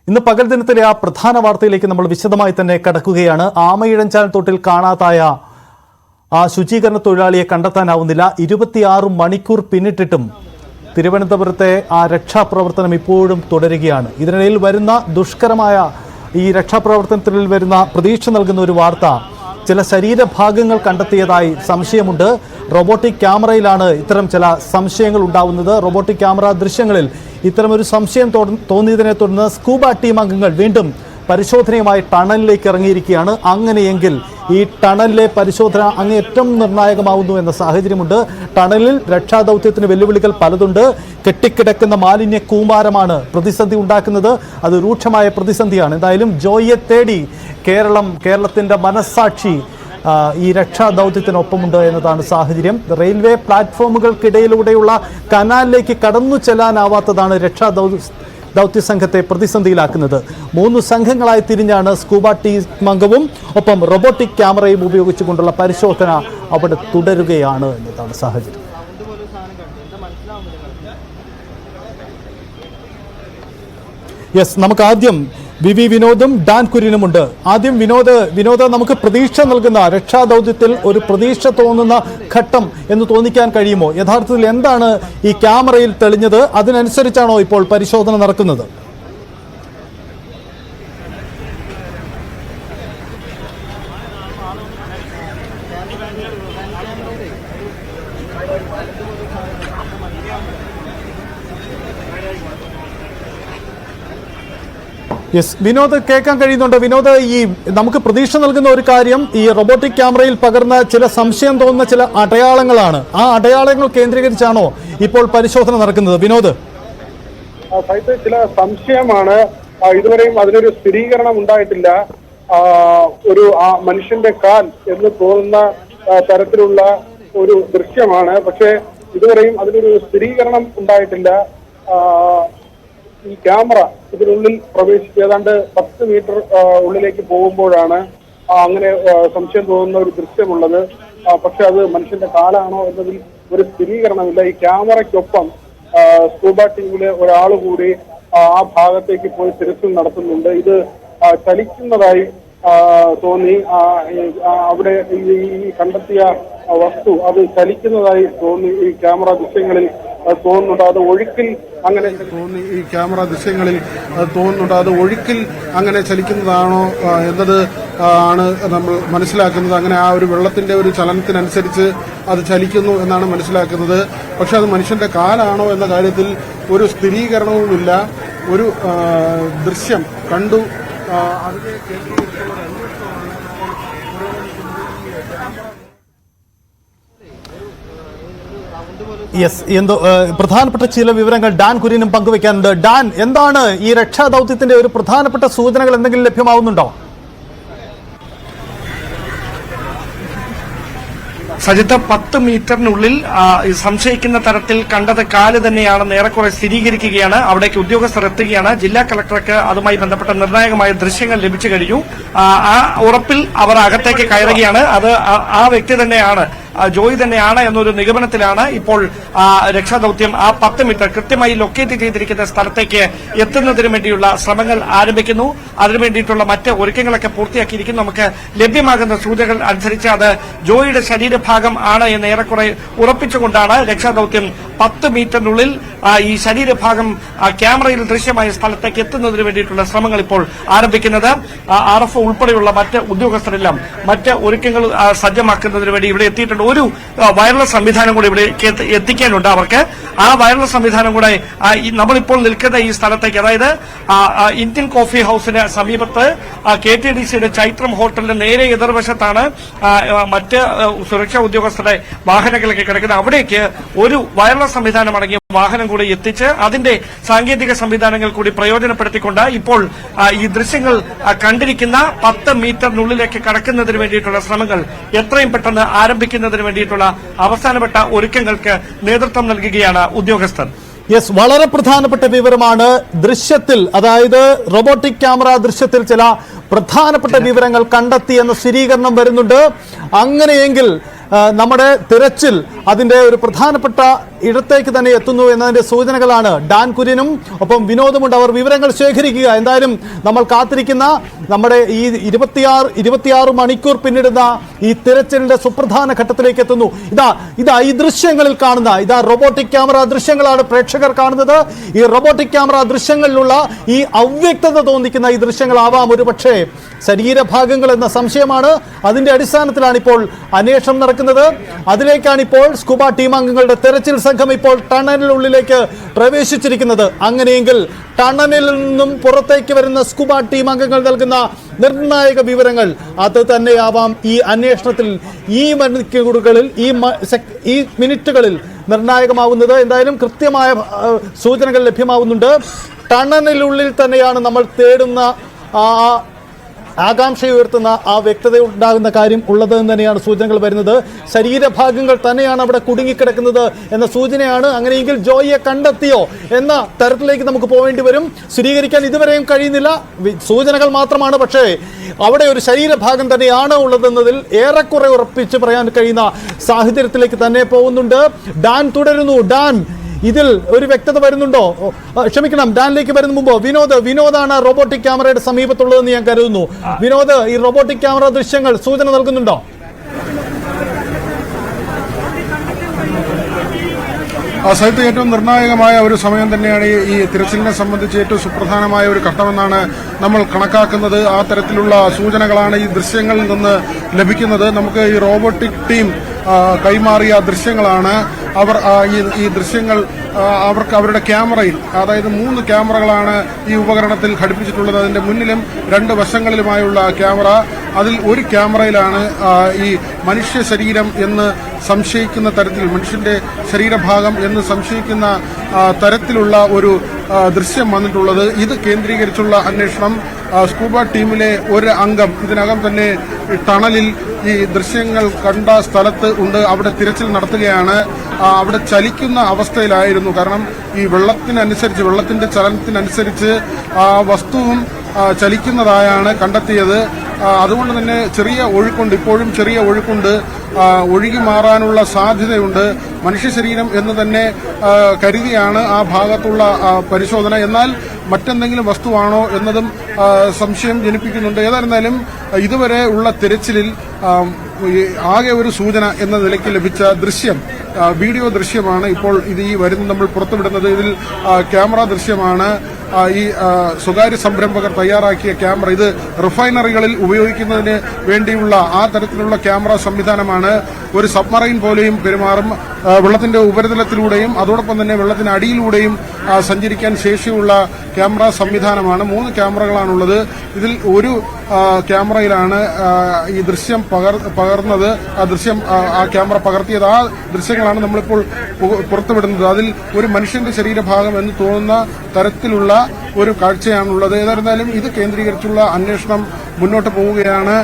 ഇന്ന് പകൽ ദിനത്തിലെ ആ പ്രധാന വാർത്തയിലേക്ക് നമ്മൾ വിശദമായി തന്നെ കടക്കുകയാണ്. ആമയിഴഞ്ചാൽ തോട്ടിൽ കാണാതായ ആ ശുചീകരണ തൊഴിലാളിയെ കണ്ടെത്താനാവുന്നില്ല. 26 മണിക്കൂർ പിന്നിട്ടിട്ടും തിരുവനന്തപുരത്തെ ആ രക്ഷാപ്രവർത്തനം ഇപ്പോഴും തുടരുകയാണ്. ഇതിനിടയിൽ വരുന്ന ദുഷ്കരമായ ഈ രക്ഷാപ്രവർത്തനത്തിൽ വരുന്ന പ്രതീക്ഷ നൽകുന്ന ഒരു വാർത്ത, ചില ശരീരഭാഗങ്ങൾ കണ്ടെത്തിയതായി സംശയമുണ്ട്. റോബോട്ടിക് ക്യാമറയിലാണ് ഇത്തരം ചില സംശയങ്ങൾ ഉണ്ടാവുന്നത്. റോബോട്ടിക് ക്യാമറ ദൃശ്യങ്ങളിൽ ഇത്തരമൊരു സംശയം തോന്നിയതിനെ തുടർന്ന് സ്കൂബ ടീം അംഗങ്ങൾ വീണ്ടും പരിശോധനയുമായി ടണലിലേക്ക് ഇറങ്ങിയിരിക്കുകയാണ്. അങ്ങനെയെങ്കിൽ ഈ ടണലിലെ പരിശോധന അങ്ങേയറ്റം നിർണായകമാവുന്നു എന്ന സാഹചര്യമുണ്ട്. ടണലിൽ രക്ഷാദൗത്യത്തിന് വെല്ലുവിളികൾ പലതുണ്ട്. കെട്ടിക്കിടക്കുന്ന മാലിന്യ കൂമ്പാരമാണ് പ്രതിസന്ധി ഉണ്ടാക്കുന്നത്. അത് രൂക്ഷമായ പ്രതിസന്ധിയാണ്. എന്തായാലും ജോയിയെ തേടി കേരളത്തിൻ്റെ മനസ്സാക്ഷി ഈ രക്ഷാദൗത്യത്തിനൊപ്പമുണ്ട് എന്നതാണ് സാഹചര്യം. റെയിൽവേ പ്ലാറ്റ്ഫോമുകൾക്കിടയിലൂടെയുള്ള കനാലിലേക്ക് കടന്നു ചെല്ലാനാവാത്തതാണ് ദൗത്യ സംഘത്തെ പ്രതിസന്ധിയിലാക്കുന്നത്. 3 സംഘങ്ങളായി തിരിഞ്ഞാണ് സ്കൂബ ടീം അംഗവും ഒപ്പം റോബോട്ടിക് ക്യാമറയും ഉപയോഗിച്ചുകൊണ്ടുള്ള പരിശോധന അവിടെ തുടരുകയാണ് എന്നതാണ് സാഹചര്യം. നമുക്ക് ആദ്യം വി വിനോദും ഡാൻ കുര്യനുമുണ്ട്. ആദ്യം വിനോദ്, നമുക്ക് പ്രതീക്ഷ നൽകുന്ന രക്ഷാദൗത്യത്തിൽ ഒരു പ്രതീക്ഷ തോന്നുന്ന ഘട്ടം എന്ന് തോന്നിക്കാൻ കഴിയുമോ? യഥാർത്ഥത്തിൽ എന്താണ് ഈ ക്യാമറയിൽ തെളിഞ്ഞത്? അതിനനുസരിച്ചാണോ ഇപ്പോൾ പരിശോധന നടക്കുന്നത്? വിനോദ്, കേൾക്കാൻ കഴിയുന്നുണ്ട്? വിനോദ്, ഈ നമുക്ക് പ്രതീക്ഷ നൽകുന്ന ഒരു കാര്യം, ഈ റോബോട്ടിക് ക്യാമറയിൽ പകർന്ന ചില സംശയം തോന്നുന്ന ചില അടയാളങ്ങളാണ്. ആ അടയാളങ്ങൾ കേന്ദ്രീകരിച്ചാണോ ഇപ്പോൾ പരിശോധന നടക്കുന്നത്? വിനോദ്, ചില സംശയമാണ്. ഇതുവരെയും അതിനൊരു സ്ഥിരീകരണം ഉണ്ടായിട്ടില്ല. ഒരു മനുഷ്യന്റെ കാൽ എന്ന് തോന്നുന്ന തരത്തിലുള്ള ഒരു ദൃശ്യമാണ്. പക്ഷേ ഇതുവരെയും അതിനൊരു സ്ഥിരീകരണം ഉണ്ടായിട്ടില്ല. ഈ ക്യാമറ ഇതിനുള്ളിൽ പ്രവേശിച്ച് ഏതാണ്ട് 10 മീറ്റർ ഉള്ളിലേക്ക് പോകുമ്പോഴാണ് അങ്ങനെ സംശയം തോന്നുന്ന ഒരു ദൃശ്യമുള്ളത്. പക്ഷെ അത് മനുഷ്യന്റെ കാലാണോ എന്നതിൽ ഒരു സ്ഥിരീകരണമില്ല. ഈ ക്യാമറയ്ക്കൊപ്പം സ്കൂബ ടീമിലെ ഒരാൾ കൂടി ആ ഭാഗത്തേക്ക് പോയി തിരച്ചിൽ നടത്തുന്നുണ്ട്. ഇത് ചലിക്കുന്നതായി തോന്നി. അവിടെ ഈ കണ്ടെത്തിയ വസ്തു അത് ചലിക്കുന്നതായി തോന്നി. ഈ ക്യാമറ ദൃശ്യങ്ങളിൽ തോന്നുന്നുണ്ട്. അത് ഒഴുക്കിൽ അങ്ങനെ തോന്നി. ഈ ക്യാമറ ദൃശ്യങ്ങളിൽ തോന്നുന്നുണ്ട് അത് ഒഴുക്കിൽ അങ്ങനെ ചലിക്കുന്നതാണോ എന്നത് ആണ് നമ്മൾ മനസ്സിലാക്കുന്നത്. അങ്ങനെ ആ ഒരു വെള്ളത്തിന്റെ ഒരു ചലനത്തിനനുസരിച്ച് അത് ചലിക്കുന്നു എന്നാണ് മനസ്സിലാക്കുന്നത്. പക്ഷെ അത് മനുഷ്യന്റെ കാലാണോ എന്ന കാര്യത്തിൽ ഒരു സ്ഥിരീകരണവുമില്ല. ഒരു ദൃശ്യം കണ്ടു. അതിനെ കേന്ദ്രീകരിച്ചുള്ള എന്തോ പ്രധാനപ്പെട്ട ചില വിവരങ്ങൾ ഡാൻ കുര്യനും പങ്കുവെക്കാനുണ്ട്. ഡാൻ, എന്താണ് ഈ രക്ഷാദൗത്യത്തിന്റെ ഒരു പ്രധാനപ്പെട്ട സൂചനകൾ എന്തെങ്കിലും ലഭ്യമാവുന്നുണ്ടോ? സജിത്ത്, 10 മീറ്ററിനുള്ളിൽ സംശയിക്കുന്ന തരത്തിൽ കണ്ടത് കാല് തന്നെയാണെന്ന് ഏറെക്കുറെ സ്ഥിരീകരിക്കുകയാണ്. അവിടേക്ക് ഉദ്യോഗസ്ഥർ എത്തുകയാണ്. ജില്ലാ കളക്ടർക്ക് അതുമായി ബന്ധപ്പെട്ട നിർണായകമായ ദൃശ്യങ്ങൾ ലഭിച്ചു കഴിഞ്ഞു. ആ ഉറപ്പിൽ അവർ അകത്തേക്ക് കയറുകയാണ്. അത് ആ വ്യക്തി തന്നെയാണ്, ജോയി തന്നെയാണ് എന്നൊരു നിഗമനത്തിലാണ് ഇപ്പോൾ രക്ഷാദൌത്യം ആ 10 മീറ്റർ കൃത്യമായി ലൊക്കേറ്റ് ചെയ്തിരിക്കുന്ന സ്ഥലത്തേക്ക് എത്തുന്നതിന് വേണ്ടിയുള്ള ശ്രമങ്ങൾ ആരംഭിക്കുന്നു. അതിനുവേണ്ടിയിട്ടുള്ള മറ്റ് ഒരുക്കങ്ങളൊക്കെ പൂർത്തിയാക്കിയിരിക്കുന്നു. നമുക്ക് ലഭ്യമാകുന്ന സൂചനകൾ അനുസരിച്ച് അത് ജോയിയുടെ ശരീരഭാഗം ആണ് എന്ന് ഏറെക്കുറെ ഉറപ്പിച്ചുകൊണ്ടാണ് രക്ഷാദൌത്യം 10 മീറ്ററിനുള്ളിൽ ഈ ശരീരഭാഗം ക്യാമറയിൽ ദൃശ്യമായ സ്ഥലത്തേക്ക് എത്തുന്നതിന് വേണ്ടിയിട്ടുള്ള ശ്രമങ്ങൾ ഇപ്പോൾ ആരംഭിക്കുന്നത്. RF ഉൾപ്പെടെയുള്ള മറ്റ് ഉദ്യോഗസ്ഥരെല്ലാം മറ്റ് ഒരുക്കങ്ങൾ സജ്ജമാക്കുന്നതിന് വേണ്ടി ഇവിടെ എത്തിയിട്ടുണ്ട്. ഒരു വയർലെസ് സംവിധാനം കൂടി ഇവിടെ എത്തിക്കാനുണ്ട് അവർക്ക്. ആ വയർലെസ് സംവിധാനം കൂടെ നമ്മളിപ്പോൾ നിൽക്കുന്ന ഈ സ്ഥലത്തേക്ക്, അതായത് ഇന്ത്യൻ കോഫി ഹൌസിന് സമീപത്ത് KTDCയുടെ ചൈത്രം ഹോട്ടലിന്റെ നേരെ എതിർവശത്താണ് മറ്റ് സുരക്ഷാ ഉദ്യോഗസ്ഥരുടെ വാഹനങ്ങളൊക്കെ കിടക്കുന്നത്. അവിടേക്ക് ഒരു വയർലെസ് സംവിധാനം അടങ്ങിയ വാഹനം കൂടി എത്തിച്ച് അതിന്റെ സാങ്കേതിക സംവിധാനങ്ങൾ കൂടി പ്രയോജനപ്പെടുത്തിക്കൊണ്ട് ഇപ്പോൾ ഈ ദൃശ്യങ്ങൾ കണ്ടിരിക്കുന്ന 10 മീറ്ററിനുള്ളിലേക്ക് കടക്കുന്നതിന് വേണ്ടിയിട്ടുള്ള ശ്രമങ്ങൾ എത്രയും പെട്ടെന്ന് ആരംഭിക്കുന്നതിന് വേണ്ടിയിട്ടുള്ള അവസാനപ്പെട്ട ഒരുക്കങ്ങൾക്ക് നേതൃത്വം നൽകുകയാണ് ഉദ്യോഗസ്ഥർ. വളരെ പ്രധാനപ്പെട്ട വിവരമാണ്. ദൃശ്യത്തിൽ, അതായത് റോബോട്ടിക് ക്യാമറ ദൃശ്യത്തിൽ ചില പ്രധാനപ്പെട്ട വിവരങ്ങൾ കണ്ടെത്തി എന്ന സ്ഥിരീകരണം വരുന്നുണ്ട്. അങ്ങനെയെങ്കിൽ നമ്മുടെ തിരച്ചിൽ അതിന്റെ ഒരു പ്രധാനപ്പെട്ട ഇടത്തേക്ക് തന്നെ എത്തുന്നു എന്നതിന്റെ സൂചനകളാണ്. ഡാൻ കുര്യനും ഒപ്പം വിനോദുമുണ്ട്. അവർ വിവരങ്ങൾ ശേഖരിക്കുക. എന്തായാലും നമ്മൾ കാത്തിരിക്കുന്ന നമ്മുടെ ഈ 26 മണിക്കൂർ പിന്നിടുന്ന ഈ തിരച്ചിലിന്റെ സുപ്രധാന ഘട്ടത്തിലേക്ക് എത്തുന്നു. ഇതാ ഈ ദൃശ്യങ്ങളിൽ കാണുന്ന റോബോട്ടിക് ക്യാമറ ദൃശ്യങ്ങളാണ് പ്രേക്ഷകർ കാണുന്നത്. ഈ റോബോട്ടിക് ക്യാമറ ദൃശ്യങ്ങളിലുള്ള ഈ അവ്യക്തത തോന്നിക്കുന്ന ഈ ദൃശ്യങ്ങളാവാം ഒരുപക്ഷെ ശരീരഭാഗങ്ങൾ എന്ന സംശയമാണ്. അതിന്റെ അടിസ്ഥാനത്തിലാണ് ഇപ്പോൾ അന്വേഷണം നടക്കുന്നത്. അതിലേക്കാണ് ഇപ്പോൾ സ്കൂബ ടീം അംഗങ്ങളുടെ തെരച്ചിൽ സംഘം ഇപ്പോൾ ടണലിനുള്ളിലേക്ക് പ്രവേശിച്ചിരിക്കുന്നത്. അങ്ങനെയെങ്കിൽ ടണലിൽ നിന്നും പുറത്തേക്ക് വരുന്ന സ്കൂബ ടീം അംഗങ്ങൾ നൽകുന്ന നിർണായക വിവരങ്ങൾ അത് തന്നെയാവാം ഈ അന്വേഷണത്തിൽ ഈ മണിക്കൂറുകളിൽ ഈ മിനിറ്റുകളിൽ നിർണായകമാവുന്നത്. എന്തായാലും കൃത്യമായ സൂചനകൾ ലഭ്യമാവുന്നുണ്ട്. ടണലിനുള്ളിൽ തന്നെയാണ് നമ്മൾ തേടുന്ന ആകാംക്ഷയുയർത്തുന്ന ആ വ്യക്തത ഉണ്ടാകുന്ന കാര്യം ഉള്ളതെന്ന് തന്നെയാണ് സൂചനകൾ വരുന്നത്. ശരീരഭാഗങ്ങൾ തന്നെയാണ് അവിടെ കുടുങ്ങിക്കിടക്കുന്നത് എന്ന സൂചനയാണ്. അങ്ങനെയെങ്കിൽ ജോയിയെ കണ്ടെത്തിയോ എന്ന തരത്തിലേക്ക് നമുക്ക് പോവേണ്ടി വരും. സ്ഥിരീകരിക്കാൻ ഇതുവരെയും കഴിയുന്നില്ല, സൂചനകൾ മാത്രമാണ്. പക്ഷേ അവിടെ ഒരു ശരീരഭാഗം തന്നെയാണ് ഉള്ളതെന്നതിൽ ഏറെക്കുറെ ഉറപ്പിച്ച് പറയാൻ കഴിയുന്ന സാഹചര്യത്തിലേക്ക് തന്നെ പോകുന്നുണ്ട്. ഡാൻ തുടരുന്നു. ഡാൻ, ഇതിൽ ഒരു വ്യക്തത വരുന്നുണ്ടോ? ക്ഷമിക്കണം, ഡാനിലേക്ക് വരുന്ന മുമ്പ് വിനോദാണ് റോബോട്ടിക് ക്യാമറയുടെ സമീപത്തുള്ളതെന്ന് ഞാൻ കരുതുന്നു. വിനോദ്, ഈ റോബോട്ടിക് ക്യാമറ ദൃശ്യങ്ങൾ സൂചന നൽകുന്നുണ്ടോ? സൈത്ത് ഏറ്റവും നിർണായകമായ ഒരു സമയം തന്നെയാണ് ഈ തിരച്ചിലിനെ സംബന്ധിച്ച് ഏറ്റവും സുപ്രധാനമായ ഒരു ഘട്ടമെന്നാണ് നമ്മൾ കണക്കാക്കുന്നത്. ആ തരത്തിലുള്ള സൂചനകളാണ് ഈ ദൃശ്യങ്ങളിൽ നിന്ന് ലഭിക്കുന്നത്. നമുക്ക് ഈ റോബോട്ടിക് ടീം കൈമാറിയ ദൃശ്യങ്ങളാണ്. അവർ ഈ ദൃശ്യങ്ങൾ അവരുടെ ക്യാമറയിൽ, അതായത് 3 ക്യാമറകളാണ് ഈ ഉപകരണത്തിൽ ഘടിപ്പിച്ചിട്ടുള്ളത്. അതിന്റെ മുന്നിലും 2 വശങ്ങളിലുമായുള്ള ക്യാമറ. അതിൽ ഒരു ക്യാമറയിലാണ് ഈ മനുഷ്യ ശരീരം എന്ന് സംശയിക്കുന്ന തരത്തിൽ, മനുഷ്യന്റെ ശരീരഭാഗം എന്ന് സംശയിക്കുന്ന തരത്തിലുള്ള ഒരു ദൃശ്യം വന്നിട്ടുള്ളത്. ഇത് കേന്ദ്രീകരിച്ചുള്ള അന്വേഷണം സ്കൂബ ടീമിലെ ഒരു അംഗം ഇതിനകം തന്നെ ടണലിൽ ഈ ദൃശ്യങ്ങൾ കണ്ട സ്ഥലത്ത് ഉണ്ട്. അവിടെ തിരച്ചിൽ നടത്തുകയാണ്. അവിടെ ചലിക്കുന്ന അവസ്ഥയിലായിരുന്നു. കാരണം ഈ വെള്ളത്തിന്റെ ചലനത്തിനനുസരിച്ച് വസ്തുവും ചലിക്കുന്നതായാണ് കണ്ടെത്തിയത്. അതുകൊണ്ട് തന്നെ ചെറിയ ഒഴുക്കുണ്ട്, ഇപ്പോഴും ചെറിയ ഒഴുക്കുണ്ട്. ഒഴുകി മാറാനുള്ള സാധ്യതയുണ്ട്. മനുഷ്യ ശരീരം എന്ന് തന്നെ കരുതിയാണ് ആ ഭാഗത്തുള്ള പരിശോധന. എന്നാൽ മറ്റെന്തെങ്കിലും വസ്തുവാണോ എന്നതും സംശയം ജനിപ്പിക്കുന്നുണ്ട്. ഏതായിരുന്നാലും ഇതുവരെ ഉള്ള തിരച്ചിലിൽ ആകെ ഒരു സൂചന എന്ന നിലയ്ക്ക് ലഭിച്ച ദൃശ്യം, വീഡിയോ ദൃശ്യമാണ് ഇപ്പോൾ ഈ വരുന്ന നമ്മൾ പുറത്തുവിടുന്നത്. ഇതിൽ ക്യാമറ ദൃശ്യമാണ്. ഈ സ്വകാര്യ സംരംഭകർ തയ്യാറാക്കിയ ക്യാമറ. ഇത് റിഫൈനറികളിൽ ഉപയോഗിക്കുന്നതിന് വേണ്ടിയുള്ള ആ തരത്തിലുള്ള ക്യാമറ സംവിധാനമാണ്. ഒരു സബ്മറൈൻ പോലെയും പെരുമാറും. വെള്ളത്തിന്റെ ഉപരിതലത്തിലൂടെയും അതോടൊപ്പം തന്നെ വെള്ളത്തിന് അടിയിലൂടെയും സഞ്ചരിക്കാൻ ശേഷിയുള്ള ക്യാമറ സംവിധാനമാണ്. 3 ക്യാമറകളാണുള്ളത്. ഇതിൽ ഒരു ക്യാമറയിലാണ് ഈ ദൃശ്യം പകർന്നത്. ആ ക്യാമറ പകർത്തിയത്. ആ ദൃശ്യങ്ങളാണ് നമ്മളിപ്പോൾ പുറത്തുവിടുന്നത്. അതിൽ ഒരു മനുഷ്യന്റെ ശരീരഭാഗം എന്ന് തോന്നുന്ന തരത്തിലുള്ള ഒരു കാഴ്ചയാണുള്ളത്. ഏതായിരുന്നാലും ഇത് കേന്ദ്രീകരിച്ചുള്ള അന്വേഷണം മുന്നോട്ട് പോവുകയാണ്.